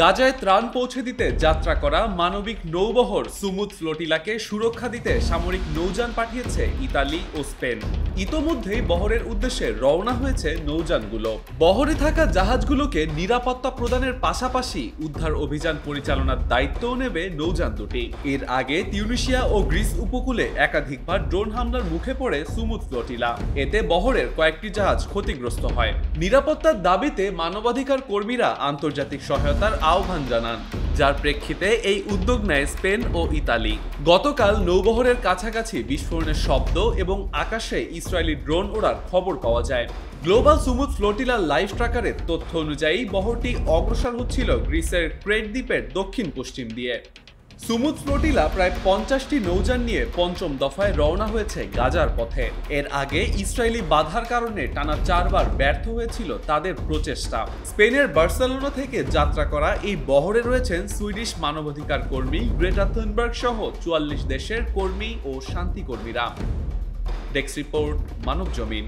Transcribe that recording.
গাজায় ত্রাণ পৌঁছে দিতে যাত্রা করা মানবিক নৌবহর সুমুদ ফ্লোটিলাকে সুরক্ষা দিতে সামরিক নৌযান পাঠিয়েছে ইতালি ও স্পেন। ইতোমধ্যেই বহরের উদ্দেশ্যে রওনা হয়েছে নৌযানগুলো। বহরে থাকা জাহাজগুলোকে নিরাপত্তা প্রদানের পাশাপাশি উদ্ধার অভিযান পরিচালনার দায়িত্বও নেবে নৌযান দুটি। এর আগে তিউনিসিয়া ও গ্রিস উপকূলে একাধিকবার ড্রোন হামলার মুখে পড়ে সুমুদ ফ্লোটিলা। এতে বহরের কয়েকটি জাহাজ ক্ষতিগ্রস্ত হয়। নিরাপত্তার দাবিতে মানবাধিকার কর্মীরা আন্তর্জাতিক সহায়তার আহ্বান জানান, যার প্রেক্ষিতে এই উদ্যোগ নেয় স্পেন ও ইতালি। গতকাল নৌবহরের কাছাকাছি বিস্ফোরণের শব্দ এবং আকাশে ইসরায়েলি ড্রোন ওড়ার খবর পাওয়া যায়। গ্লোবাল সুমুদ ফ্লোটিলার লাইভ ট্র্যাকারের তথ্য অনুযায়ী বহরটি অগ্রসর হচ্ছিল গ্রিসের ক্রেট দ্বীপের দক্ষিণ পশ্চিম দিয়ে। সুমুদ ফ্লোটিলা প্রায় 50টি নৌযান নিয়ে পঞ্চম দফায় রওনা হয়েছে গাজার পথে। এর আগে ইসরায়েলি বাধার কারণে টানা 4 বার ব্যর্থ হয়েছিল তাদের প্রচেষ্টা। স্পেনের বার্সেলোনা থেকে যাত্রা করা এই বহরে রয়েছেন সুইডিশ মানবাধিকার কর্মী গ্রেটা থুনবার্গ সহ 44 দেশের কর্মী ও শান্তিকর্মীরা। ডেস্ক রিপোর্ট, মানব জমিন।